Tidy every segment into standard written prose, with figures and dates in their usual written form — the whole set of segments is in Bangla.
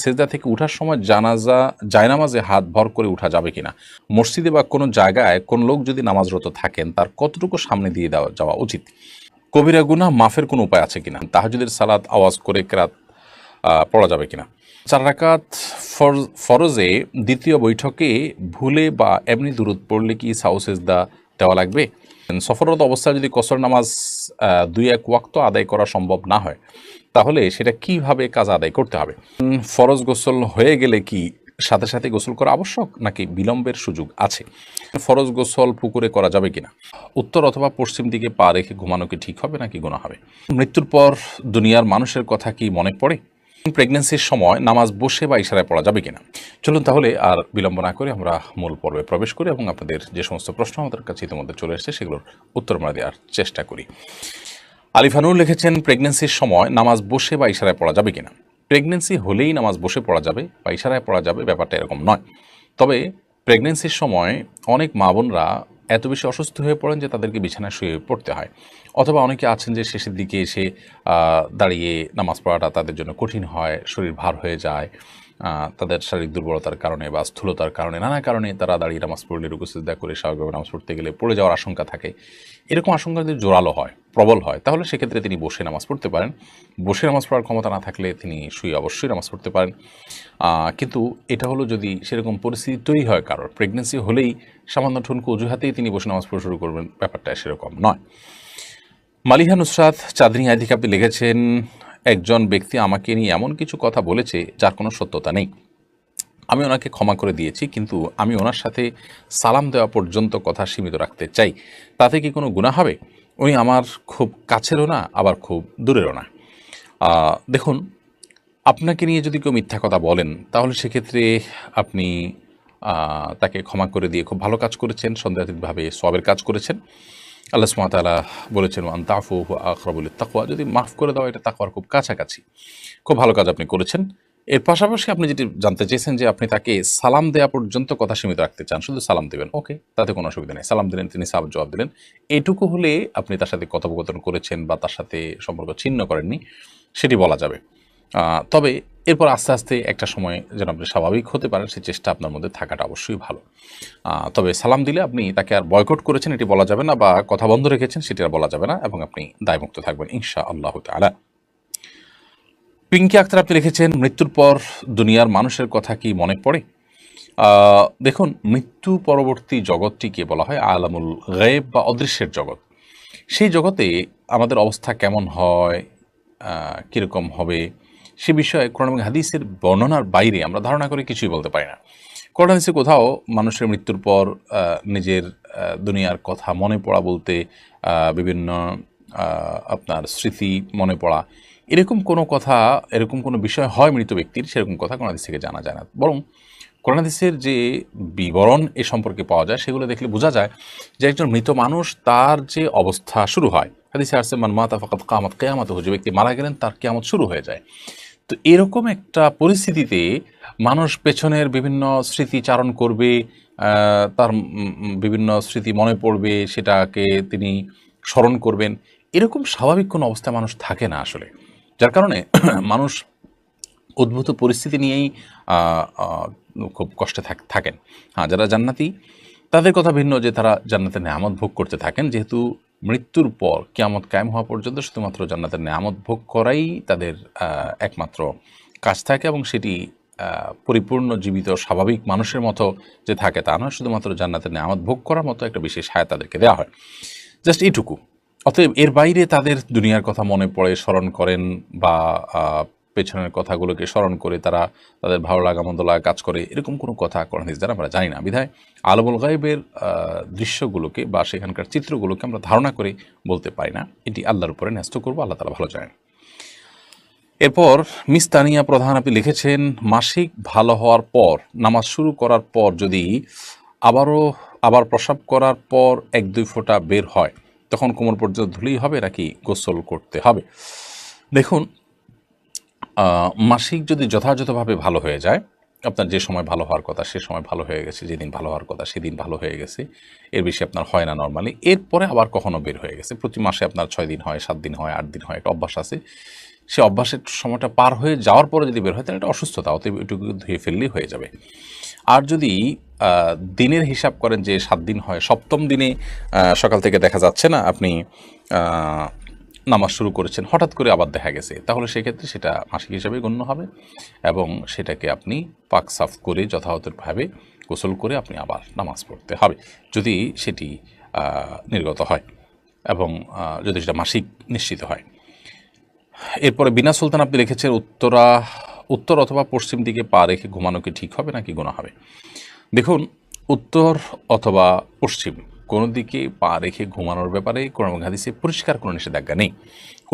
সেজদা থেকে উঠার সময় জায়নামাজে হাত ভর করে উঠা যাবে কিনা, মসজিদে বা কোনো জায়গায় কোন লোক যদি নামাজরত থাকেন তার কতটুকু সামনে দিয়ে যাওয়া উচিত, কবিরা গুনাহ মাফের কোনো উপায় আছে কিনা, তাহাজ্জুদের সালাত আওয়াজ করে কেরাত পড়া যাবে কিনা, 4 রাকাত ফরজে দ্বিতীয় বৈঠকে ভুলে বা এমনি দুরূদ পড়লে কি সাহু সেজদা দেওয়া লাগবে? সফররত অবস্থায় যদি কসর নামাজ 2-1 ওয়াক্ত আদায় করা সম্ভব না হয় তাহলে সেটা কিভাবে কাজা আদায় করতে হবে? ফরজ গোসল হয়ে গেলে কি সাথে সাথে গোসল করা আবশ্যক নাকি বিলম্বের সুযোগ আছে? ফরজ গোসল পুকুরে করা যাবে কিনা? উত্তর অথবা পশ্চিম দিকে পা রেখে ঘুমানো কি ঠিক হবে নাকি গুনাহ হবে? মৃত্যুর পর দুনিয়ার মানুষের কথা কি মনে পড়ে? প্রেগন্যান্সির সময় নামাজ বসে বা ইশারায় পড়া যাবে কিনা? চলুন তাহলে আর বিলম্ব না করে আমরা মূল পর্বে প্রবেশ করি এবং আপনাদের যে সমস্ত প্রশ্ন আমাদের কাছে ইতিমধ্যে চলে এসেছে সেগুলোর উত্তর আমরা দেওয়ার চেষ্টা করি। আলিফানুর লিখেছেন, প্রেগন্যান্সির সময় নামাজ বসে বা ইশারায় পড়া যাবে কিনা? প্রেগন্যান্সি হলেই নামাজ বসে পড়া যাবে বা ইশারায় পড়া যাবে, ব্যাপারটা এরকম নয়। তবে প্রেগন্যান্সির সময় অনেক মা বোনরা এত বেশি অসুস্থ হয়ে পড়েন যে তাদেরকে বিছানায় শুয়ে পড়তে হয়, অথবা অনেকে আছেন যে শেষের দিকে এসে দাঁড়িয়ে নামাজ পড়াটা তাদের জন্য কঠিন হয়, শরীর ভার হয়ে যায়, তাদের শারীরিক দুর্বলতার কারণে বা স্থূলতার কারণে, নানা কারণে তারা দাঁড়িয়ে নামাজ পড়লে রুকু সিজদা করে স্বাভাবিকভাবে নামাজ পড়তে গেলে পড়ে যাওয়ার আশঙ্কা থাকে। এরকম আশঙ্কা যদি জোরালো হয়, প্রবল হয়, তাহলে সেক্ষেত্রে তিনি বসে নামাজ পড়তে পারেন। বসে নামাজ পড়ার ক্ষমতা না থাকলে তিনি শুয়ে অবশ্যই নামাজ পড়তে পারেন। কিন্তু এটা হলো যদি সেরকম পরিস্থিতি তৈরি হয় কারোর, প্রেগনেন্সি হলেই সামান্য ঠুনকো অজুহাতেই তিনি বসে নামাজ পড়া শুরু করবেন, ব্যাপারটা সেরকম নয়। মালিহা নুসরাত চাঁদনী আইদিকে আপনি লিখেছেন, একজন ব্যক্তি আমাকে নিয়ে এমন কিছু কথা বলেছে যার কোনো সত্যতা নেই। আমি ওনাকে ক্ষমা করে দিয়েছি, কিন্তু আমি ওনার সাথে সালাম দেওয়া পর্যন্ত কথা সীমিত রাখতে চাই। তাতে কি কোনো গুনাহ হবে? উনি আমার খুব কাছেরও না, আবার খুব দূরেরও না। দেখুন, আপনাকে নিয়ে যদি কেউ মিথ্যা কথা বলেন তাহলে সেক্ষেত্রে আপনি তাকে ক্ষমা করে দিয়ে খুব ভালো কাজ করেছেন, সন্দেহাতীতভাবে সওয়াবের কাজ করেছেন। আল্লাহ সুবহানাহু ওয়া তাআলা বলেছেন, ওয়ান তা'ফু হুয়া আকরাবু লিত-তাকওয়া, যদি মাফ করে দাও এটা তাকওয়ার খুব কাছাকাছি। খুব ভালো কাজ আপনি করেছেন। এর পাশাপাশি আপনি যেটি জানতে চেয়েছেন যে আপনি তাকে সালাম দেওয়া পর্যন্ত কথা সীমিত রাখতে চান, শুধু সালাম দেবেন, ওকে, তাতে কোনো অসুবিধা নেই। সালাম দিলেন, তিনি সালাম জবাব দিলেন, এইটুকু হলে আপনি তার সাথে কথোপকথন করেছেন বা তার সাথে সম্পর্ক ছিন্ন করেননি, সেটি বলা যাবে। তবে এরপর আস্তে আস্তে একটা সময় যেন আপনি স্বাভাবিক হতে পারেন সেই চেষ্টা আপনার মধ্যে থাকাটা অবশ্যই ভালো। তবে সালাম দিলে আপনি তাকে আর বয়কট করেছেন এটি বলা যাবে না, বা কথা বন্ধ রেখেছেন সেটি আর বলা যাবে না, এবং আপনি দায়মুক্ত থাকবেন ইনশাআল্লাহ তাআলা। পিঙ্কি আক্তার আপনি লিখেছেন, মৃত্যুর পর দুনিয়ার মানুষের কথা কি মনে পড়ে? দেখুন, মৃত্যু পরবর্তী জগৎটিকে বলা হয় আলামুল গায়েব বা অদৃশ্যের জগৎ। সেই জগতে আমাদের অবস্থা কেমন হয়, কীরকম হবে, সে বিষয়ে কোরআন এবং হাদিসের বর্ণনার বাইরে আমরা ধারণা করে কিছুই বলতে পারি না। কোরআন হাদিসে কোথাও মানুষের মৃত্যুর পর নিজের দুনিয়ার কথা মনে পড়া বলতে বিভিন্ন আপনার স্মৃতি মনে পড়া, এরকম কোনো কথা, এরকম কোনো বিষয় হয় মৃত ব্যক্তির, সেরকম কথা কোরআন হাদিস থেকে জানা যায় না। বরং কোরআন হাদিসের যে বিবরণ এ সম্পর্কে পাওয়া যায় সেগুলো দেখলে বোঝা যায় যে একজন মৃত মানুষ, তার যে অবস্থা শুরু হয়, হাদিসে আসছে মান মাতা ফাকাদ কামাত কিয়ামাতুহু, যে ব্যক্তি মারা গেলেন তার কিয়ামত শুরু হয়ে যায়। তো এরকম একটা পরিস্থিতিতে মানুষ পেছনের বিভিন্ন স্মৃতি চারণ করবে, তার বিভিন্ন স্মৃতি মনে পড়বে, সেটাকে তিনি স্মরণ করবেন, এরকম স্বাভাবিক কোনো অবস্থায় মানুষ থাকে না আসলে। যার কারণে মানুষ উদ্ভূত পরিস্থিতি নিয়েই খুব কষ্টে থাকেন। যারা জান্নাতি তাদের কথা ভিন্ন, যে তারা জান্নাতের নেয়ামত ভোগ করতে থাকেন, যেহেতু মৃত্যুর পর কিয়ামত কায়েম হওয়া পর্যন্ত শুধুমাত্র জান্নাতের নেয়ামত ভোগ করাই তাদের একমাত্র কাজ থাকে, এবং সেটি পরিপূর্ণ জীবিত স্বাভাবিক মানুষের মতো যে থাকে তা নয়, শুধুমাত্র জান্নাতের নেয়ামত ভোগ করার মতো একটা বিশেষ হায়াত তাদেরকে দেওয়া হয়, জাস্ট এইটুকু। অতএব এর বাইরে তাদের দুনিয়ার কথা মনে পড়ে, স্মরণ করেন, বা পেছনের কথাগুলোকে স্মরণ করে তারা তাদের ভালো লাগা মন্দ লাগা কাজ করে, এরকম কোনো কথা কোরআন হাদিস দ্বারা আমরা জানি না। বিধায় আলমুল গায়েবের দৃশ্যগুলোকে বা সেখানকার চিত্রগুলোকে আমরা ধারণা করে বলতে পারি না, এটি আল্লাহর উপরে ন্যস্ত করবো, আল্লাহ তাআলা ভালো জানেন। এরপর মিস তানিয়া প্রধান আপনি লিখেছেন, মাসিক ভালো হওয়ার পর নামাজ শুরু করার পর যদি আবার প্রস্রাব করার পর 1-2 ফোঁটা বের হয়, তখন কোমর পর্যন্ত ধুলেই হবে নাকি গোসল করতে হবে? দেখুন, মাসিক যদি যথাযথভাবে ভালো হয়ে যায়, আপনার যে সময় ভালো হওয়ার কথা সে সময় ভালো হয়ে গেছে, যেদিন ভালো হওয়ার কথা সেদিন ভালো হয়ে গেছে, এর বেশি আপনার হয় না নর্মালি, এরপরে আবার কখনো বের হয়ে গেছে, প্রতি মাসে আপনার 6 দিন হয়, 7 দিন হয়, 8 দিন হয়, একটা অভ্যাস আছে, সে অভ্যাসের সময়টা পার হয়ে যাওয়ার পরে যদি বের হয় তাহলে এটা অসুস্থতা, অতএব এটুকু ধুয়ে ফেললেই হয়ে যাবে। আর যদি দিনের হিসাব করেন যে 7 দিন হয়, 7ম দিনে সকাল থেকে দেখা যাচ্ছে না আপনি আহ, নামাজ শুরু করেছেন, হঠাৎ করে আবার দেখা গেছে, তাহলে সেক্ষেত্রে সেটা মাসিক হিসাবে গণ্য হবে এবং সেটাকে আপনি পাক সাফ করে যথাযথভাবে গোসল করে আপনি আবার নামাজ পড়তে হবে যদি সেটি নির্গত হয় এবং যদি সেটা মাসিক নিশ্চিত হয়। এরপরে বিনা সুলতান আপনি লিখেছেন উত্তর অথবা পশ্চিম দিকে পা রেখে ঘুমানো কি ঠিক হবে নাকি গুনাহ হবে? দেখুন, উত্তর অথবা পশ্চিম কোনো দিকে পা রেখে ঘুমানোর ব্যাপারে কোরআন এবং হাদিসে পরিষ্কার কোনো নিষেধাজ্ঞা নেই।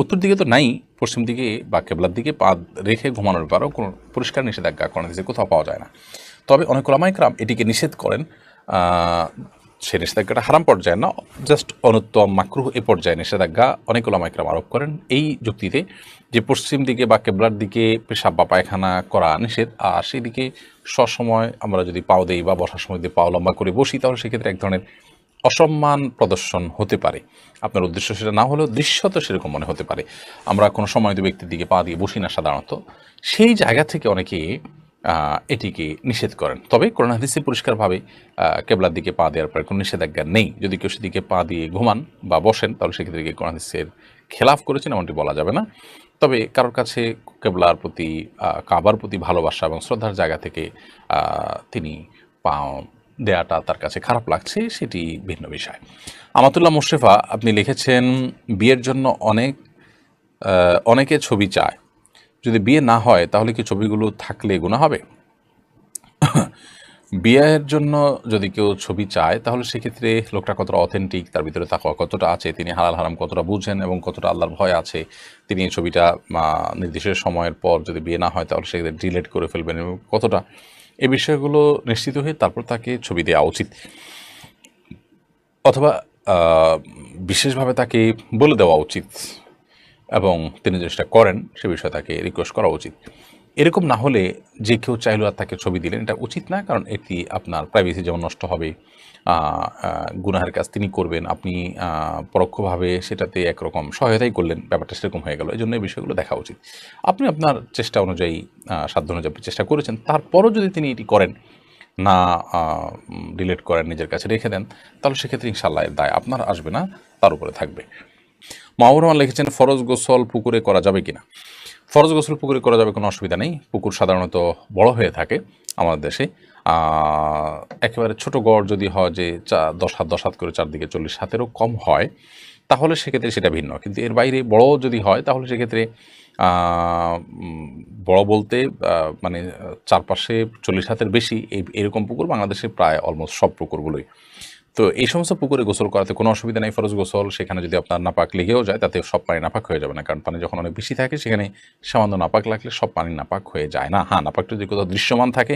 উত্তর দিকে তো নাই, পশ্চিম দিকে বা কেবলার দিকে পা রেখে ঘুমানোর ব্যাপারেও কোনো পরিষ্কার নিষেধাজ্ঞা কোরআন হাদিসে কোথাও পাওয়া যায় না। তবে অনেক ওলামায়ে কেরাম এটিকে নিষেধ করেন, সে নিষেধাজ্ঞাটা হারাম পর্যায়ে না, জাস্ট অনুত্তম মাকরুহ এ পর্যায়ে নিষেধাজ্ঞা অনেক ওলামায়ে কেরাম আরোপ করেন এই যুক্তিতে যে পশ্চিম দিকে বা কেবলার দিকে পেশাব বা পায়খানা করা নিষেধ, আর সেই দিকে সবসময় আমরা যদি পাও দেই বা বসার সময় দিয়ে পাও লম্বা করে বসি তাহলে সেক্ষেত্রে এক ধরনের অসম্মান প্রদর্শন হতে পারে। আপনার উদ্দেশ্য সেটা না হলেও দৃশ্যত সেরকম মনে হতে পারে। আমরা কোনো সময় ব্যক্তির দিকে পা দিয়ে বসি না সাধারণত, সেই জায়গা থেকে অনেকে এটিকে নিষেধ করেন। তবে কোরআন হাদিসে পরিষ্কারভাবে কেবলার দিকে পা দেওয়ার পরে কোনো নিষেধাজ্ঞা নেই। যদি কেউ সেদিকে পা দিয়ে ঘুমান বা বসেন তাহলে সেক্ষেত্রে কোরআন হাদিসের খেলাফ করেছেন এমনটি বলা যাবে না। তবে কারোর কাছে কেবলার প্রতি কাবার প্রতি ভালোবাসা এবং শ্রদ্ধার জায়গা থেকে তিনি পা দেয়াটা তার কাছে খারাপ লাগছে, সেটি ভিন্ন বিষয়। আমাতুল্লাহ মোশরেফা আপনি লিখেছেন বিয়ের জন্য অনেকে ছবি চায়, যদি বিয়ে না হয় তাহলে কি ছবিগুলো থাকলে গুনাহ হবে? বিয়ের জন্য যদি কেউ ছবি চায় তাহলে সেক্ষেত্রে লোকটা কতটা অথেন্টিক, তার ভিতরে তাকওয়া কতটা আছে, তিনি হালাল হারাম কতটা বুঝেন এবং কতটা আল্লাহর ভয় আছে, তিনি এই ছবিটা নির্দিষ্ট সময়ের পর যদি বিয়ে না হয় তাহলে সেক্ষেত্রে ডিলেট করে ফেলবেন এবং কতটা, এই বিষয়গুলো নিশ্চিত হয়ে তারপর তাকে ছবি দেওয়া উচিত, অথবা বিশেষভাবে তাকে বলে দেওয়া উচিত এবং তিনি চেষ্টা করেন সে বিষয়ে তাকে রিকোয়েস্ট করা উচিত। এরকম না হলে যে কেউ চাইলেও আর তাকে ছবি দিলেন, এটা উচিত না, কারণ এটি আপনার প্রাইভেসি যেমন নষ্ট হবে, গুনাহের কাজ তিনি করবেন, আপনি পরোক্ষভাবে সেটাতে একরকম সহায়তাই করলেন, ব্যাপারটা সেরকম হয়ে গেল। এই জন্য এই বিষয়গুলো দেখা উচিত। আপনি আপনার চেষ্টা অনুযায়ী সাধ্য অনুযায়ী চেষ্টা করেছেন, তারপরও যদি তিনি এটি করেন না, ডিলিট করেন, নিজের কাছে রেখে দেন, তাহলে সেক্ষেত্রে ইনশাআল্লাহ এর দায় আপনার আসবে না, তার উপরে থাকবে। মাহবুব রহমান লিখেছেন ফরজ গোসল পুকুরে করা যাবে কিনা? ফরজ গোসল পুকুরে করা যাবে, কোনো অসুবিধা নেই। পুকুর সাধারণত বড় হয়ে থাকে আমাদের দেশে, একেবারে ছোট গড় যদি হয় যে 10 হাত করে চারদিকে 40 হাতেরও কম হয় তাহলে সেক্ষেত্রে সেটা ভিন্ন, কিন্তু এর বাইরে বড় যদি হয় তাহলে সেক্ষেত্রে বড় বলতে মানে চারপাশে 40 হাতের বেশি এরকম পুকুর বাংলাদেশে প্রায় অলমোস্ট সব পুকুরগুলোই। তো এই সমস্ত পুকুরে গোসল করাতে কোনো অসুবিধা নেই। ফরজ গোসল, সেখানে যদি আপনার নাপাক লেগেও যায় তাতে সব পানি নাপাক হয়ে যাবে না, কারণ পানি যখন অনেক বেশি থাকে সেখানে সামান্য নাপাক লাগলে সব পানি নাপাক হয়ে যায় না। হ্যাঁ, নাপাকটা যদি কোথাও দৃশ্যমান থাকে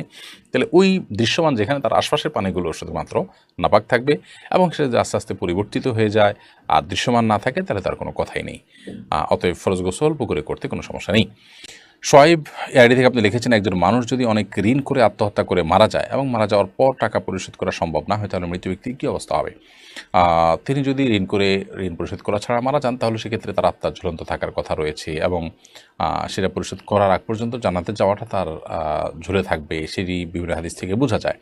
তাহলে ওই দৃশ্যমান যেখানে তার আশপাশের পানিগুলো শুধুমাত্র নাপাক থাকবে এবং সেটা যদি আস্তে আস্তে পরিবর্তিত হয়ে যায় আর দৃশ্যমান না থাকে তাহলে তার কোনো কথাই নেই। অতএব ফরজ গোসল পুকুরে করতে কোনো সমস্যা নেই। শোয়েব আইডি থেকে আপনি লিখেছেন একজন মানুষ যদি অনেক ঋণ করে আত্মহত্যা করে মারা যায় এবং মারা যাওয়ার পর টাকা পরিশোধ করা সম্ভব না হয় তাহলে মৃত ব্যক্তির কী অবস্থা হবে? তিনি যদি ঋণ পরিশোধ করা ছাড়া মারা যান তাহলে সেক্ষেত্রে তার আত্মা ঝুলন্ত থাকার কথা রয়েছে এবং সেটা পরিশোধ করার আগ পর্যন্ত জান্নাতে যাওয়াটা তার ঝুলে থাকবে, সেটি বিভিন্ন হাদিস থেকে বোঝা যায়।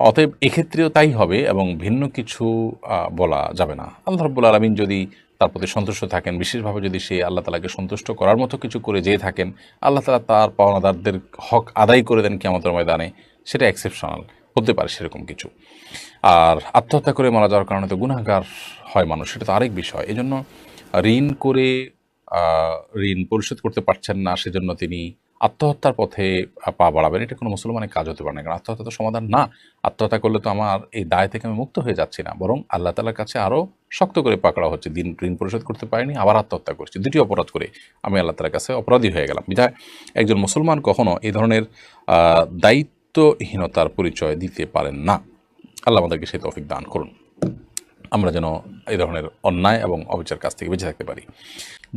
অতএব এক্ষেত্রেও তাই হবে এবং ভিন্ন কিছু বলা যাবে না। আল্লাহ রাব্বুল আলামিন যদি তার প্রতি সন্তুষ্ট থাকেন, বিশেষভাবে যদি সে আল্লাহ তাআলাকে সন্তুষ্ট করার মতো কিছু করে যেয়ে থাকেন, আল্লাহ তাআলা তার পাওনাদারদের হক আদায় করে দেন কিয়ামতের ময়দানে, সেটা এক্সেপশনাল হতে পারে সেরকম কিছু। আর আত্মহত্যা করে মারা যাওয়ার কারণে তো গুনাহগার হয় মানুষ, সেটা তো আরেক বিষয়। এজন্য ঋণ করে ঋণ পরিশোধ করতে পারছেন না সেজন্য তিনি আত্মহত্যার পথে পা বাড়াবেন, এটা কোনো মুসলমানের কাজ হতে পারে না, কারণ আত্মহত্যা তো সমাধান না। আত্মহত্যা করলে তো আমার এই দায় থেকে আমি মুক্ত হয়ে যাচ্ছি না, বরং আল্লাহ তাআলার কাছে আরও শক্ত করে পাকড়া হচ্ছে। ঋণ পরিশোধ করতে পারিনি, আবার আত্মহত্যা করছি, দুটি অপরাধ করে আমি আল্লাহ তাআলার কাছে অপরাধী হয়ে গেলাম। বিধায় একজন মুসলমান কখনো এই ধরনের দায়িত্বহীনতার পরিচয় দিতে পারেন না। আল্লাহ আমাদেরকে সেই তৌফিক দান করুন, আমরা যেন এই ধরনের অন্যায় এবং অবিচার কাছ থেকে বেঁচে থাকতে পারি।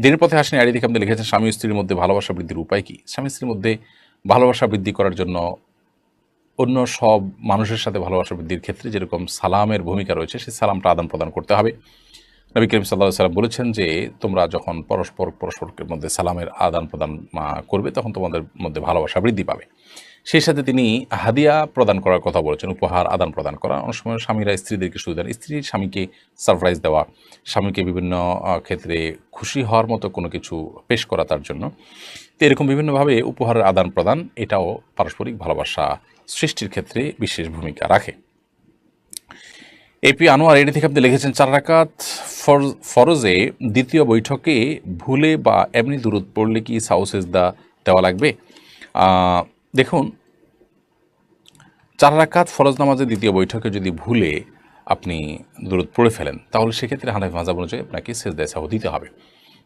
দিনের পথে আসেন আইডি থেকে আপনি লিখেছেন স্বামী স্ত্রীর মধ্যে ভালোবাসা বৃদ্ধির উপায় কি? স্বামী স্ত্রীর মধ্যে ভালোবাসা বৃদ্ধি করার জন্য অন্য সব মানুষের সাথে ভালোবাসা বৃদ্ধির ক্ষেত্রে যেরকম সালামের ভূমিকা রয়েছে সেই সালামটা আদান প্রদান করতে হবে। নবী করিম সাল্লাল্লাহু আলাইহি ওয়াসাল্লাম বলেছেন যে তোমরা যখন পরস্পরের মধ্যে সালামের আদান প্রদান করবে তখন তোমাদের মধ্যে ভালোবাসা বৃদ্ধি পাবে। সেই সাথে তিনি হাদিয়া প্রদান করার কথা বলেছেন, উপহার আদান প্রদান করা। অনেক সময় স্বামীরা স্ত্রীদেরকে শুধু দেন, স্ত্রী স্বামীকে সারপ্রাইজ দেওয়া, স্বামীকে বিভিন্ন ক্ষেত্রে খুশি হওয়ার মতো কোনো কিছু পেশ করা তার জন্য। তো এরকম বিভিন্নভাবে উপহারের আদান প্রদান এটাও পারস্পরিক ভালোবাসা সৃষ্টির ক্ষেত্রে বিশেষ ভূমিকা রাখে। এপি আনোয়ার এটি থেকে আপনি লিখেছেন 4 রাকাত ফরজে দ্বিতীয় বৈঠকে ভুলে বা এমনি দুরূদ পড়লে কি সাউ সেজদা দেওয়া লাগবে? দেখুন, 4 রাকাত ফরজ নামাজের দ্বিতীয় বৈঠকে যদি ভুলে আপনি দুরূদ পড়ে ফেলেন তাহলে সেক্ষেত্রে হানাফি মাযহাব অনুযায়ী আপনাকে সেজদায়ে সাহু দিতে হবে।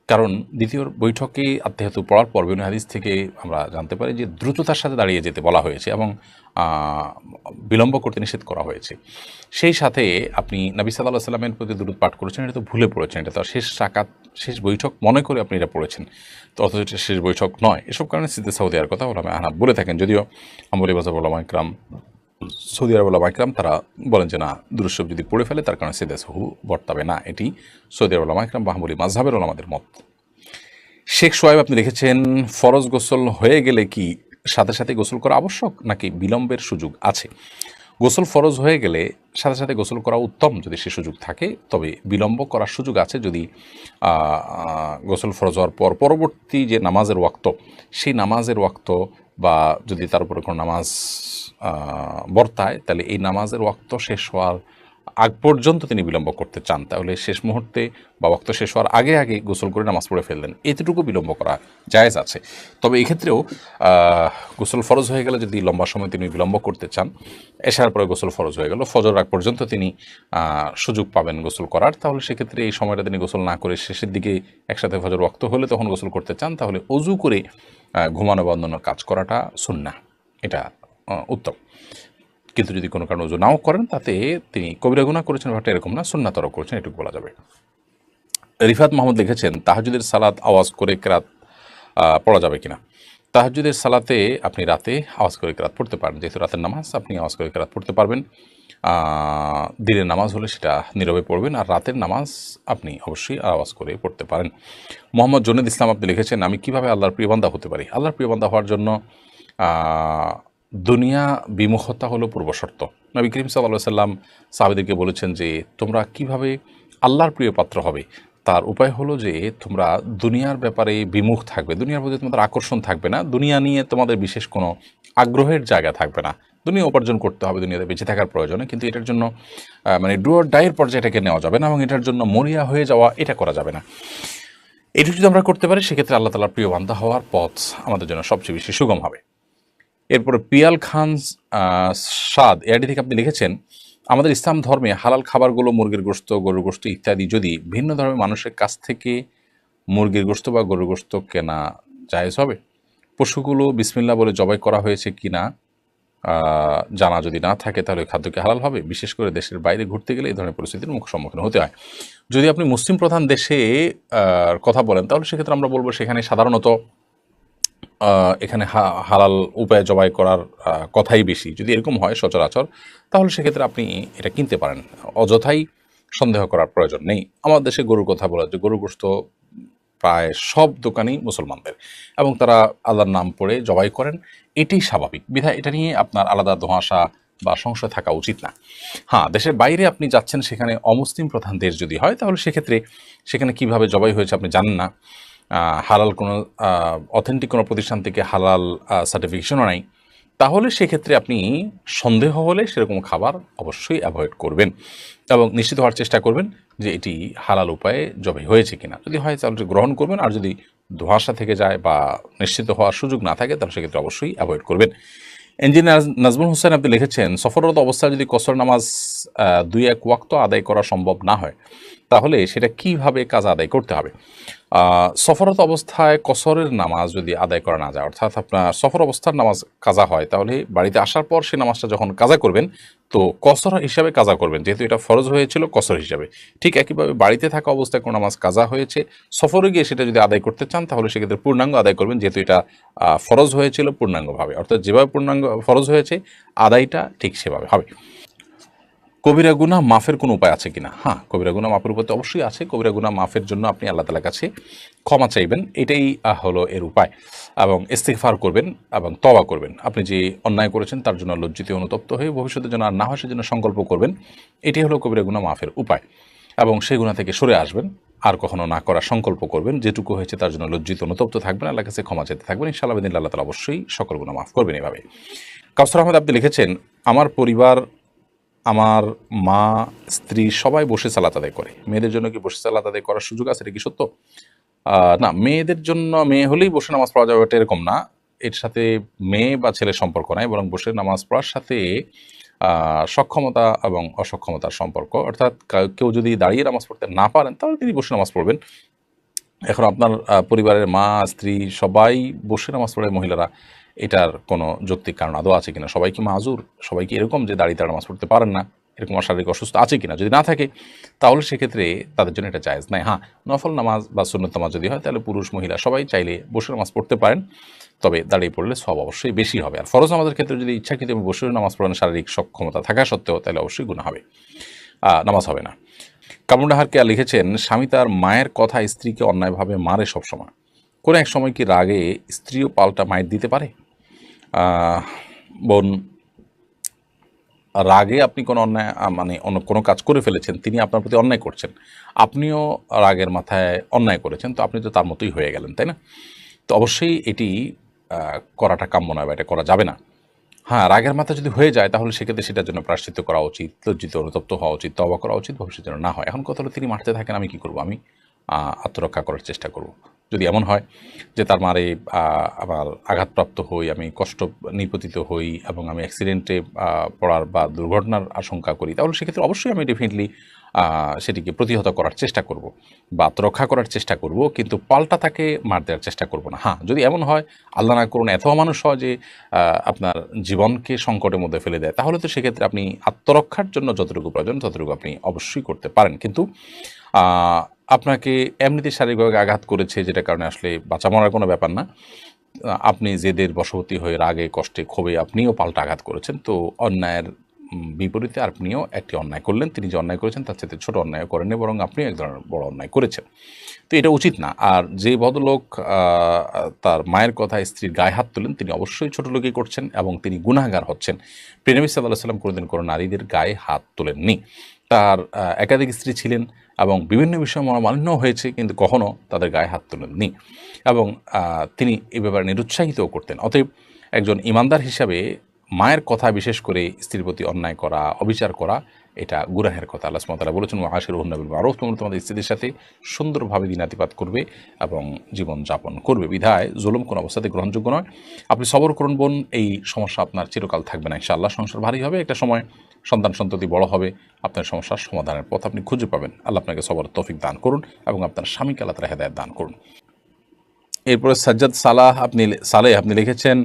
কারণ দ্বিতীয় বৈঠকে আত্মাহিয়াতু পড়ার পর বিভিন্ন হাদিস থেকে আমরা জানতে পারি যে দ্রুততার সাথে দাঁড়িয়ে যেতে বলা হয়েছে এবং বিলম্ব করতে নিষেধ করা হয়েছে। সেই সাথে আপনি নবী সাল্লাল্লাহু আলাইহি ওয়াসাল্লামের প্রতি দুরূদ পাঠ করেছেন, এটা তো ভুলে পড়েছেন, এটা তো শেষ রাকাত শেষ বৈঠক মনে করে আপনি এটা পড়েছেন, তো অথচ এটা শেষ বৈঠক নয়। এসব কারণে সিজদায়ে সাহু দেওয়ার কথা ওলামায়ে আহনাফ বলে থাকেন, যদিও হাম্বলী মাযহাব ওলামায়ে কিরাম, সৌদি আরব ওলামায়ে কিরাম তারা বলেন যে না, দুরূদ শরীফ যদি পড়ে ফেলে তার কারণে সিজদায়ে সাহু বর্তাবে না। এটি সৌদি আরব ওলামায়ে কিরাম বা হাম্বলী মাযহাবের ওলামাদের মত। শেখ সোহাইব আপনি লিখেছেন ফরজ গোসল হয়ে গেলে কি সাথে সাথে গোসল করা আবশ্যক নাকি বিলম্বের সুযোগ আছে? গোসল ফরজ হয়ে গেলে সাথে সাথে গোসল করা উত্তম যদি সে সুযোগ থাকে, তবে বিলম্ব করার সুযোগ আছে যদি গোসল ফরজ হওয়ার পর পরবর্তী যে নামাজের ওয়াক্ত সেই নামাজের ওয়াক্ত বা যদি তার উপরে কোনো নামাজ বর্তায়, তাহলে এই নামাজের ওয়াক্ত শেষ হওয়ার আগ পর্যন্ত তিনি বিলম্ব করতে চান, তাহলে শেষ মুহূর্তে বা ওয়াক্ত শেষ হওয়ার আগে আগে গোসল করে নামাজ পড়ে ফেললেন, এতটুকু বিলম্ব করা জায়েজ আছে। তবে এই ক্ষেত্রেও গোসল ফরজ হয়ে গেলে যদি লম্বা সময় তিনি বিলম্ব করতে চান, এশার পরে গোসল ফরজ হয়ে গেল, ফজর আগ পর্যন্ত তিনি সুযোগ পাবেন গোসল করার, তাহলে সেক্ষেত্রে এই সময়টা তিনি গোসল না করে শেষের দিকে একসাথে ফজর ওয়াক্ত হলে তখন গোসল করতে চান, তাহলে অজু করে ঘুমানো বা অন্যান্য কাজ করাটা সুন্নাহ, এটা উত্তম। কিন্তু যদি কোনো কারণে ওযু নাও করেন তাতে তিনি কবিরা গুনাহ করেছেন ব্যাপারটা এরকম না, সুন্নাতও করেছেন, এটুকু বলা যাবে। রিফাত মাহমুদ লিখেছেন তাহাজ্জুদের সালাত আওয়াজ করে কেরাত পড়া যাবে কিনা? তাহাজ্জুদের সালাতে আপনি রাতে আওয়াজ করে কেরাত পড়তে পারেন, যেহেতু রাতের নামাজ আপনি আওয়াজ করে কেরাত পড়তে পারবেন। দিনের নামাজ হলে সেটা নীরবে পড়বেন, আর রাতের নামাজ আপনি অবশ্যই আওয়াজ করে পড়তে পারেন। মোহাম্মদ জুনেদ ইসলাম আপনি লিখেছেন আমি কিভাবে আল্লাহর প্রিয় বান্দা হতে পারি? আল্লাহর প্রিয় বান্দা হওয়ার জন্য দুনিয়া বিমুখতা হলো পূর্বশর্ত। নবী করিম সাল্লাল্লাহু আলাইহি ওয়াসাল্লাম সাহাবীদেরকে বলেছেন যে তোমরা কিভাবে আল্লাহর প্রিয় পাত্র হবে, তার উপায় হলো যে তোমরা দুনিয়ার ব্যাপারে বিমুখ থাকবে, দুনিয়ার প্রতি তোমাদের আকর্ষণ থাকবে না, দুনিয়া নিয়ে তোমাদের বিশেষ কোনো আগ্রহের জায়গা থাকবে না। দুনিয়া উপার্জন করতে হবে দুনিয়াতে বেঁচে থাকার প্রয়োজনে, কিন্তু এটার জন্য মানে ডু অর ডাইয়ের পর্যায়টাকে নেওয়া যাবে না এবং এটার জন্য মরিয়া হয়ে যাওয়া এটা করা যাবে না। এটুকু যদি আমরা করতে পারি সেক্ষেত্রে আল্লাহ তাআলার প্রিয় বান্দা হওয়ার পথ আমাদের জন্য সবচেয়ে বেশি সুগম হবে। এরপরে পিয়াল খান সাদ এআইডি থেকে আপনি লিখেছেন আমাদের ইসলাম ধর্মে হালাল খাবারগুলো মুরগির গোশত, গরুর গোশত ইত্যাদি যদি ভিন্ন ধর্মের মানুষের কাছ থেকে মুরগির গোশত বা গরুর গোশত কেনা জায়েজ হবে? পশুগুলো বিসমিল্লাহ বলে জবাই করা হয়েছে কিনা জানা যদি না থাকে তাহলে খাদ্যকে হালাল হবে? বিশেষ করে দেশের বাইরে ঘুরতে গেলে এই ধরনের পরিস্থিতির সম্মুখীন হতে হয়। যদি আপনি মুসলিম প্রধান দেশে কথা বলেন তাহলে সেক্ষেত্রে আমরা বলবো সেখানে সাধারণত এখানে হালাল উপায়ে জবাই করার কথাই বেশি। যদি এরকম হয় সচরাচর তাহলে সেক্ষেত্রে আপনি এটা কিনতে পারেন, অযথাই সন্দেহ করার প্রয়োজন নেই। আমাদের দেশে গরুর কথা বলা যে গরুর গোশত প্রায় সব দোকানই মুসলমানদের এবং তারা আল্লাহর নাম পড়ে জবাই করেন, এটাই স্বাভাবিক। বিধায় এটা নিয়ে আপনার আলাদা ধোঁয়াশা বা সংশয় থাকা উচিত না। হ্যাঁ, দেশের বাইরে আপনি যাচ্ছেন, সেখানে অমুসলিম প্রধান দেশ যদি হয় তাহলে সেক্ষেত্রে সেখানে কিভাবে জবাই হয়েছে আপনি জানেন না, হালাল কোনো অথেন্টিক কোনো প্রতিষ্ঠান থেকে হালাল সার্টিফিকেশনও নাই, তাহলে সেক্ষেত্রে আপনি সন্দেহ হলে সেরকম খাবার অবশ্যই অ্যাভয়েড করবেন এবং নিশ্চিত হওয়ার চেষ্টা করবেন যে এটি হালাল উপায়ে জবাই হয়েছে কিনা। যদি হয় তাহলে গ্রহণ করবেন, আর যদি ধোঁয়াশা থেকে যায় বা নিশ্চিত হওয়ার সুযোগ না থাকে তাহলে সেক্ষেত্রে অবশ্যই অ্যাভয়েড করবেন। ইঞ্জিনিয়ার নাজমুল হোসেন আপনি লিখেছেন সফররত অবস্থায় যদি কসর নামাজ 2-1 ওয়াক্ত আদায় করা সম্ভব না হয় তাহলে সেটা কিভাবে কাজা আদায় করতে হবে? সফররত অবস্থায় কসরের নামাজ যদি আদায় করা না যায়, অর্থাৎ আপনার সফর অবস্থার নামাজ কাজা হয়, তাহলে বাড়িতে আসার পর সেই নামাজটা যখন কাজা করবেন তো কসর হিসাবে কাজা করবেন, যেহেতু এটা ফরজ হয়েছিল কসর হিসাবে। ঠিক একইভাবে বাড়িতে থাকা অবস্থায় কোনো নামাজ কাজা হয়েছে, সফরে গিয়ে সেটা যদি আদায় করতে চান তাহলে সেক্ষেত্রে পূর্ণাঙ্গ আদায় করবেন, যেহেতু এটা ফরজ হয়েছিল পূর্ণাঙ্গভাবে, অর্থাৎ যেভাবে পূর্ণাঙ্গ ফরজ হয়েছে আদায়টা ঠিক সেভাবে হবে। কবিরা গুনাহ মাফের কোনো উপায় আছে কিনা? হ্যাঁ, কবিরা গুনাহ মাফের উপায় তো অবশ্যই আছে। কবিরা গুনাহ মাফের জন্য আপনি আল্লাহ তাআলার কাছে ক্ষমা চাইবেন, এটাই হলো এর উপায়। এবং ইস্তিগফার করবেন এবং তওবা করবেন। আপনি যে অন্যায় করেছেন তার জন্য লজ্জিত অনুতপ্ত হয়ে ভবিষ্যতে যেন আর না হয় সেজন্য সংকল্প করবেন। এটাই হলো কবিরা গুনাহ মাফের উপায়। এবং সেই গুনাহ থেকে সরে আসবেন, আর কখনো না করার সংকল্প করবেন। যেটুকু হয়েছে তার জন্য লজ্জিত অনুতপ্ত থাকবেন, আল্লাহর কাছে ক্ষমা চাইতে থাকবেন। ইনশাআল্লাহ বিদিনিল্লাহ আল্লাহ তাআলা অবশ্যই সকল গুনাহ মাফ করবেন এভাবে। কাউসার আহমেদ আপনি লিখেছেন, আমার পরিবার, আমার মা, স্ত্রী সবাই বসে সালাত আদায় করে। মেয়েদের জন্য কি বসে সালাত আদায় করার সুযোগ আছে? এটা কি সত্য? না, মেয়েদের জন্য মেয়ে হলেই বসে নামাজ পড়া যাবে এটা এরকম না। এর সাথে মেয়ে বা ছেলের সম্পর্ক নাই, বরং বসে নামাজ পড়ার সাথে সক্ষমতা এবং অসক্ষমতার সম্পর্ক। অর্থাৎ কেউ যদি দাঁড়িয়ে নামাজ পড়তে না পারেন তাহলে তিনি বসে নামাজ পড়বেন। এখন আপনার পরিবারের মা, স্ত্রী সবাই বসে নামাজ পড়ে মহিলারা, এটার কোনো যৌক্তিক কারণ আদৌ আছে কিনা? সবাই কি মাযুর? সবাই কি এরকম যে দাঁড়িয়ে তারা নামাজ পড়তে পারেন না? এরকম শারীরিক অসুস্থ আছে কিনা? যদি না থাকে তাহলে সেক্ষেত্রে তাদের জন্য এটা জায়েজ নাই। হ্যাঁ, নফল নামাজ বা সুন্নত নামাজ যদি হয় তাহলে পুরুষ মহিলা সবাই চাইলে বসে নামাজ পড়তে পারেন, তবে দাঁড়িয়ে পড়লে সওয়াব অবশ্যই বেশি হবে। আর ফরজ নামাজের ক্ষেত্রে যদি ইচ্ছাকৃত বসে নামাজ পড়েন শারীরিক সক্ষমতা থাকা সত্ত্বেও, তাহলে অবশ্যই গুনাহ হবে, নামাজ হবে না। কামরুন্নাহার কেয়া লিখেছেন, স্বামী তার মায়ের কথা স্ত্রীকে অন্যায়ভাবে মারে সবসময়। কোনো এক সময় কি রাগে স্ত্রীও পাল্টা মায়ের দিতে পারে? বোন, রাগে আপনি কোনো অন্যায় মানে অন্য কোনো কাজ করে ফেলেছেন, তিনি আপনার প্রতি অন্যায় করছেন, আপনিও রাগের মাথায় অন্যায় করেছেন, তো আপনি তো তার মতোই হয়ে গেলেন, তাই না? তো অবশ্যই এটি করাটা কাম্য নয় বা এটা করা যাবে না। হ্যাঁ, রাগের মাথা যদি হয়ে যায় তাহলে সেক্ষেত্রে সেটার জন্য প্রায়শ্চিত্ত করা উচিত, লজ্জিত অনুতপ্ত হওয়া উচিত, তওবা করা উচিত, ভবিষ্যতে যেন না হয়। এখন কথা হলো তিনি মারতে থাকেন, আমি কী করব? আমি আত্মরক্ষা করার চেষ্টা করব। যদি এমন হয় যে তার মারে আমার আঘাতপ্রাপ্ত হই, আমি কষ্ট নিপতিত হই এবং আমি অ্যাক্সিডেন্টে পড়ার বা দুর্ঘটনার আশঙ্কা করি, তাহলে সেক্ষেত্রে অবশ্যই আমি ডেফিনেটলি সেটিকে প্রতিহত করার চেষ্টা করব বা আত্মরক্ষা করার চেষ্টা করব, কিন্তু পাল্টা তাকে মার দেওয়ার চেষ্টা করব না। হ্যাঁ, যদি এমন হয়, আল্লাহ না করুন এত মানুষ হয় যে আপনার জীবনকে সংকটের মধ্যে ফেলে দেয়, তাহলে তো সেক্ষেত্রে আপনি আত্মরক্ষার জন্য যতটুকু প্রয়োজন ততটুকু আপনি অবশ্যই করতে পারেন। কিন্তু আপনাকে এমনিতে শারীরিকভাবে আঘাত করেছে, যেটার কারণে আসলে বাঁচা মরার কোনো ব্যাপার না। আপনি জেদের বশবর্তী হয়ে রাগে, কষ্টে, ক্ষোভে আপনিও পাল্টা আঘাত করেছেন। তো অন্যায়ের বিপরীতে আপনিও একটি অন্যায় করলেন। তিনি যে অন্যায় করেছেন তার চাইতে ছোট অন্যায় করেননি, বরং আপনিও এক ধরনের বড় অন্যায় করেছেন। তো এটা উচিত না। আর যে ভদ্রলোক তার মায়ের কথায় স্ত্রীর গায়ে হাত তোলেন, তিনি অবশ্যই ছোট লোকই করছেন এবং তিনি গুনাহগার হচ্ছেন। প্রিয় নবী সাল্লাল্লাহু আলাইহি ওয়াসাল্লাম কোনোদিন কোনো নারীদের গায়ে হাত তোলেননি। তার একাধিক স্ত্রী ছিলেন এবং বিভিন্ন বিষয়ে মনোমালিন্য হয়েছে, কিন্তু কখনও তাদের গায়ে হাত তোলেননি এবং তিনি এ ব্যাপারে নিরুৎসাহিতও করতেন। অতএব একজন ঈমানদার হিসাবে মায়ের কথা, বিশেষ করে স্ত্রীর প্রতি অন্যায় করা, অবিচার করা, এটা গুনাহের কথা। আল্লাহ সুবহানাহু ওয়া তাআলা বলেছেন, ওয়াশিরুহুন্না বিল মারুফ, তোমরা তোমাদের স্ত্রীদের সাথে সুন্দরভাবে দিনাতিপাত করবে এবং জীবন যাপন করবে। বিধায় জুলুম কোনো অবস্থাতে গ্রহণযোগ্য নয়। আপনি সবর করুন বোন, এই সমস্যা আপনার চিরকাল থাকবে না ইনশাআল্লাহ। সংসার ভারী হবে, একটা সময় সন্তান সন্ততি বড় হবে, আপনার সমস্যার সমাধানের পথ আপনি খুঁজে পাবেন। আল্লাহ আপনাকে সবর তৌফিক দান করুন এবং আপনার স্বামীকে আল্লাহ তাআলা হেদায়েত দান করুন। এরপরে সাজ্জাদ সালেহ আপনি লিখেছেন,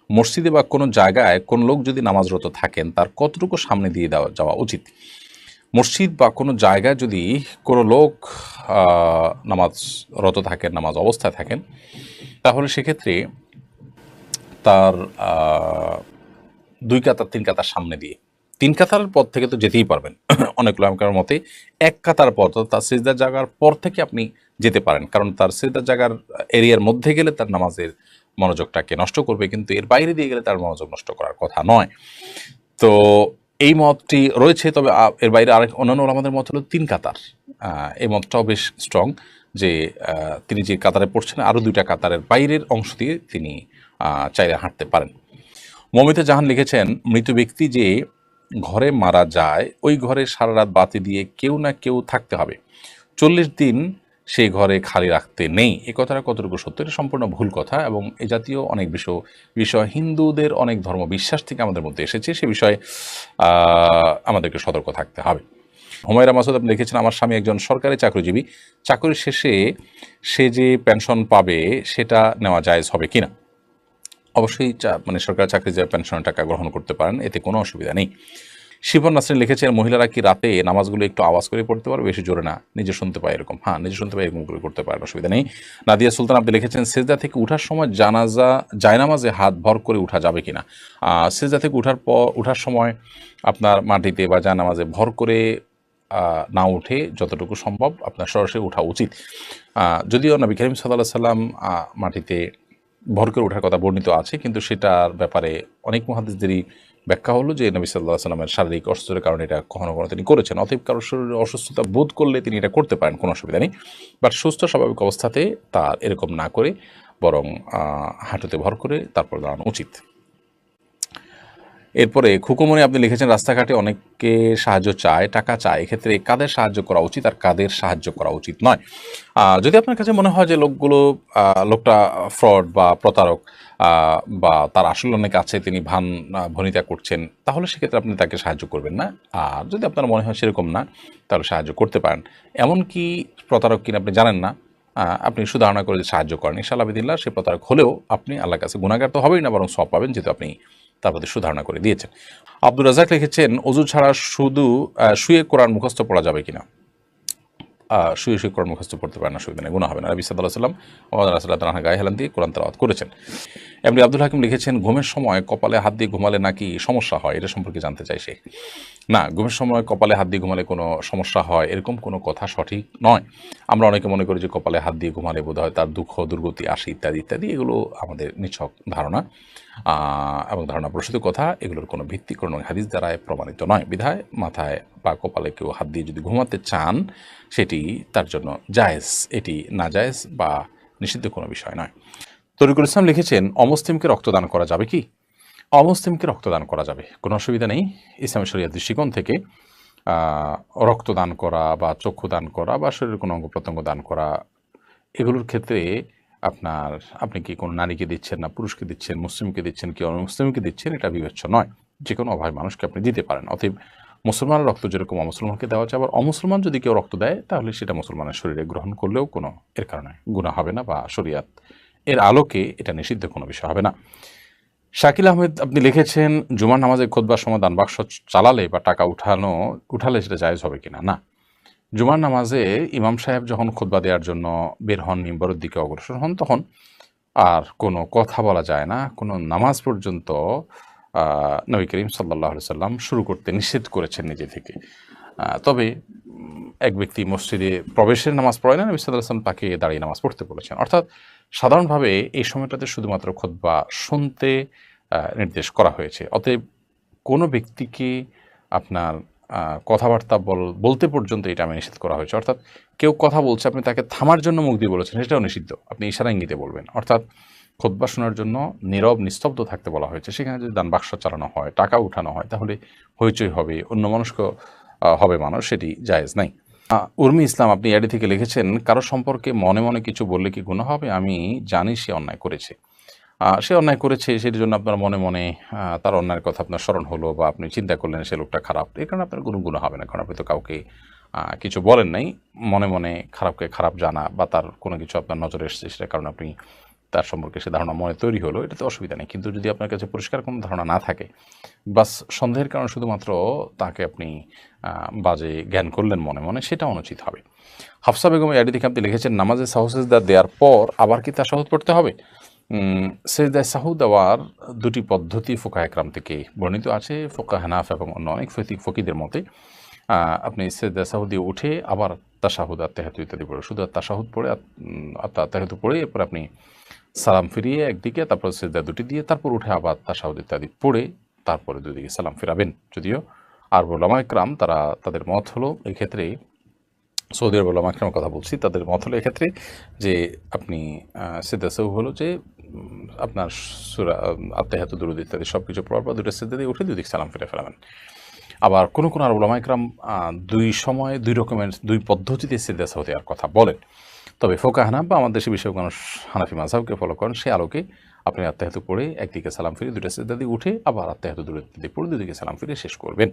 মসজিদে বা কোনো জায়গায় কোন লোক যদি নামাজরত থাকেন তার কতটুকু সামনে দিয়ে যাওয়া উচিত? মসজিদ বা কোনো জায়গায় যদি কোনো লোক নামাজরত থাকেন, নামাজ অবস্থায় থাকেন, তাহলে সেক্ষেত্রে তার 2 কাতার 3 কাতার সামনে দিয়ে, 3 কাতারের পর থেকে তো যেতেই পারবেন। অনেক উলামায়ে মতে 1 কাতার পর, তার সিজদার জায়গার পর থেকে আপনি যেতে পারেন, কারণ তার সিজদার জায়গার এরিয়ার মধ্যে গেলে তার নামাজের মনোযোগটাকে নষ্ট করবে, কিন্তু এর বাইরে দিয়ে গেলে তার মনোযোগ নষ্ট করার কথা নয়। তো এই মতটি রয়েছে, তবে এর বাইরে আরেক অন্যান্য ওলামাদের মত হলো 3 কাতার। এই মতটাও বেশ স্ট্রং যে তিনি যে কাতারে পড়ছেন আরও 2টা কাতারের বাইরের অংশ দিয়ে তিনি চাইলে হাঁটতে পারেন। মমিতা জাহান লিখেছেন, মৃত ব্যক্তি যে ঘরে মারা যায় ওই ঘরে সারা রাত বাতি দিয়ে কেউ না কেউ থাকতে হবে, 40 দিন সেই ঘরে খালি রাখতে নেই। এই কথাটা কতটুকু সত্য? এটা সম্পূর্ণ ভুল কথা এবং এ জাতীয় অনেক বিষয় হিন্দুদের অনেক ধর্ম বিশ্বাস থেকে আমাদের মধ্যে এসেছে, সে বিষয়ে আমাদেরকে সতর্ক থাকতে হবে। হুমায়রা মাসুদ আপনি লিখেছেন, আমার স্বামী একজন সরকারি চাকরিজীবী, চাকরির শেষে সে যে পেনশন পাবে সেটা নেওয়া জায়েজ হবে কিনা? অবশ্যই মানে সরকারি চাকরি যে পেনশনের টাকা গ্রহণ করতে পারেন, এতে কোনো অসুবিধা নেই। শিবন নাসরিন লিখেছেন, মহিলারা কি রাতে নামাজগুলো একটু আওয়াজ করে পড়তে পারবে, বেশি জোরে না, নিজে শুনতে পায় এরকম? হ্যাঁ, নিজে শুনতে পায় এরকম করে করতে পারেন, অসুবিধা নেই। নাদিয়া সুলতান আপনি লিখেছেন, সেজদা থেকে উঠার সময় জায়নামাজে হাত ভর করে উঠা যাবে কিনা? সেজদা থেকে উঠার সময় আপনার মাটিতে বা জায়নামাজে ভর করে না উঠে যতটুকু সম্ভব আপনার সরাসরি ওঠা উচিত। যদিও নবী করিম সাল্লাল্লাহু আলাইহি সাল্লাম মাটিতে ভর করে ওঠার কথা বর্ণিত আছে, কিন্তু সেটার ব্যাপারে অনেক মুহাদ্দিসদেরই ব্যাখ্যা হলো যে নবী সাল্লাল্লাহু আলাইহি সাল্লামের শারীরিক অসুস্থতার কারণে এটা কখনো কখনো তিনি করেছেন। অতএব কারোর শরীরে অসুস্থতা বোধ করলে তিনি এটা করতে পারেন, কোনো অসুবিধা নেই। বাট সুস্থ স্বাভাবিক অবস্থাতে তার এরকম না করে বরং হাঁটুতে ভর করে তারপর দাঁড়ানো উচিত। এরপরে খুকুমনি আপনি লিখেছেন, রাস্তাঘাটে অনেকে সাহায্য চায়, টাকা চায়, এক্ষেত্রে কাদের সাহায্য করা উচিত আর কাদের সাহায্য করা উচিত নয়? যদি আপনার কাছে মনে হয় যে লোকটা ফ্রড বা প্রতারক বা তার আসলে অনেক আছে, তিনি ভনিতা করছেন, তাহলে সেক্ষেত্রে আপনি তাকে সাহায্য করবেন না। আর যদি আপনার মনে হয় সেরকম না, তাহলে সাহায্য করতে পারেন। এমনকি প্রতারক কিনা আপনি জানেন না, আপনি সুধারণা করে যে সাহায্য করেন, ইনশাআল্লাহ বিদিল্লাহ সে প্রতারক হলেও আপনি আল্লাহর কাছে গুনাহগার তো হবেই না, বরং সওয়াব পাবেন, যেহেতু আপনি তার প্রতি সুধারণা করে দিয়েছেন। আব্দুর রাজাক লিখেছেন, অজু ছাড়া শুধু শুয়ে কোরআন মুখস্থ পড়া যাবে কিনা? শুয়ে শুয়ে কোরআন মুখস্থ পড়তে পারেন, অসুবিধা নেই, গুনাহ হবে না। নবী সাল্লাল্লাহু আলাইহি ওয়াসাল্লাম ওমর রাদিয়াল্লাহু আনহু গায়ে হেলান দিয়ে কোরআন তেলাওয়াত করেছেন। এমনি আব্দুল হাকিম লিখেছেন, ঘুমের সময় কপালে হাত দিয়ে ঘুমালে নাকি সমস্যা হয়, এটা সম্পর্কে জানতে চাই সে। না, ঘুমের সময় কপালে হাত দিয়ে ঘুমালে কোনো সমস্যা হয় এরকম কোনো কথা সঠিক নয়। আমরা অনেকে মনে করি যে কপালে হাত দিয়ে ঘুমালে বোধহয় তার দুঃখ দুর্গতি আসে ইত্যাদি ইত্যাদি, এগুলো আমাদের নিছক ধারণা এবং ধারণা প্রসূত কথা, এগুলোর কোনো ভিত্তি কোনো হাদিস দ্বারা প্রমাণিত নয়। বিধায় মাথায় বা কপালে কেউ হাত দিয়ে যদি ঘুমাতে চান সেটি তার জন্য জায়েজ, এটি নাজায়েজ বা নিষিদ্ধ কোনো বিষয় নয়। তরিকুল ইসলাম লিখেছেন, অমুসলিমকে রক্তদান করা যাবে কি? অমুসলিমকে রক্তদান করা যাবে, কোনো অসুবিধা নেই। ইসলামী শরিয়ার দৃষ্টিকোণ থেকে রক্তদান করা বা চক্ষু দান করা বা শরীরের কোনো অঙ্গ প্রত্যঙ্গ দান করা, এগুলোর ক্ষেত্রে আপনি কি কোনো নারীকে দিচ্ছেন না পুরুষকে দিচ্ছেন, মুসলিমকে দিচ্ছেন কি অমুসলিমকে দিচ্ছেন, এটা বিবেচ্য নয়। যে কোনো অভাবী মানুষকে আপনি দিতে পারেন। অতএব মুসলমানের রক্ত যেরকম অমুসলমানকে দেওয়া যায়, আবার অমুসলমান যদি কেউ রক্ত দেয় তাহলে সেটা মুসলমানের শরীরে গ্রহণ করলেও কোনো এর কারণে গুনাহ হবে না, বা শরিয়াত এর আলোকে এটা নিষিদ্ধ কোনো বিষয় হবে না। শাকিল আহমেদ আপনি লিখেছেন, জুমার নামাজে খুতবার সময় দান বাক্স চালালে বা টাকা উঠালে সেটা জায়েজ হবে কিনা? না, জুমার নামাজে ইমাম সাহেব যখন খুতবা দেওয়ার জন্য বের হন, মিম্বরের দিকে অগ্রসর হন, তখন আর কোনো কথা বলা যায় না, কোনো নামাজ পর্যন্ত নবী করিম সাল্লাল্লাহু আলাইহি সাল্লাম শুরু করতে নিষেধ করেছেন নিজে থেকে। তবে এক ব্যক্তি মসজিদে প্রবেশের নামাজ পড়ে না, নবী সাল্লাল্লাহু আলাইহি সাল্লাম তাকে দাঁড়িয়ে নামাজ পড়তে বলেছেন। অর্থাৎ সাধারণভাবে এই সময়টাতে শুধুমাত্র খুতবা শুনতে নির্দেশ করা হয়েছে। অতএব কোনো ব্যক্তিকে আপনার কথাবার্তা বলতে পর্যন্ত এটা আমি নিষেধ করা হয়েছে। অর্থাৎ কেউ কথা বলছে, আপনি তাকে থামার জন্য মুখ দিয়ে বলেছেন, সেটাও নিষিদ্ধ। আপনি ইশারা ইঙ্গিতে বলবেন। অর্থাৎ খুতবা শোনার জন্য নীরব নিস্তব্ধ থাকতে বলা হয়েছে। সেখানে যদি দান বাক্স চালানো হয়, টাকা উঠানো হয়, তাহলে হইচই হবে, অন্যমনস্ক হবে মানুষ, সেটি জায়েজ নাই। উর্মি ইসলাম আপনি এডি থেকে লিখেছেন, কারো সম্পর্কে মনে মনে কিছু বললে কি গুনাহ হবে? আমি জানি সে অন্যায় করেছে, সেটির জন্য আপনার মনে মনে তার অন্যায়ের কথা আপনার স্মরণ হলো বা আপনি চিন্তা করলেন সে লোকটা খারাপ, এই কারণে আপনার কোনো গুনাহ হবে না, কারণ আপনি তো কাউকে কিছু বলেন নাই। মনে মনে খারাপকে খারাপ জানা বা তার কোনো কিছু আপনার নজরে এসেছে, সেটার কারণে আপনি তার সম্পর্কে সে ধারণা মনে তৈরি হলো, এটাতে অসুবিধা নেই। কিন্তু যদি আপনার কাছে পরিষ্কার কোনো ধারণা না থাকে, বাস সন্দেহের কারণে শুধুমাত্র তাকে আপনি বাজে জ্ঞান করলেন মনে মনে, সেটা অনুচিত হবে। হাফসা বেগম এডি থেকে আপনি লিখেছেন, নামাজে সাহসেজদা দেওয়ার পর আবার কি তাশাহুদ পড়তে হবে? সেজদায় সাহু দেওয়ার দুটি পদ্ধতি ফুকাহে কেরাম থেকে বর্ণিত আছে, ফুকাহে হানাফ এবং অন্য অনেক ফকিদের মতে। আপনি সেজদায় সাহু দিয়ে উঠে আবার তাশাহুদ, আত্তাহিয়াতু ইত্যাদি পড়ে, শুধু তাশাহুদ পড়ে আত্তাহিয়াতু পড়ে এরপর আপনি সালাম ফিরিয়ে একদিকে, তারপর সেজদা দুটি দিয়ে তারপর উঠে আবার তাশাহুদ ইত্যাদি পড়ে তারপরে দুদিকে সালাম ফিরাবেন। যদিও আর উলামা ইকরাম তাদের মত হলো এক্ষেত্রে, সৌদি আরব উলামা ইকরামের কথা বলছি, তাদের মত হলো এক্ষেত্রে যে আপনি সিজদা সাহু হলো যে আপনার সূরা আত্তাহিয়াতু দুরূদ ইত্যাদি সব কিছু পড়ার পর দুটো সিজদা দিয়ে উঠে দুদিকে সালাম ফিরে ফেলাবেন। আবার কোনো কোনো আর উলামা ইকরাম দুই সময়ে দুই রকমের দুই পদ্ধতিতে সিজদা সাহু দেওয়ার কথা বলেন। তবে ফুকাহা হানাফ বা আমাদের দেশে বিষয়ক মানুষ হানাফি মাযহাবকে ফলো করেন, সে আলোকে আপনি আত্তাহিয়াতু পড়ে একদিকে সালাম ফিরে দুটো সিজদা দিয়ে উঠে আবার আত্তাহিয়াতু দুরূদ দিয়ে পড়ে দুদিকে সালাম ফিরে শেষ করবেন।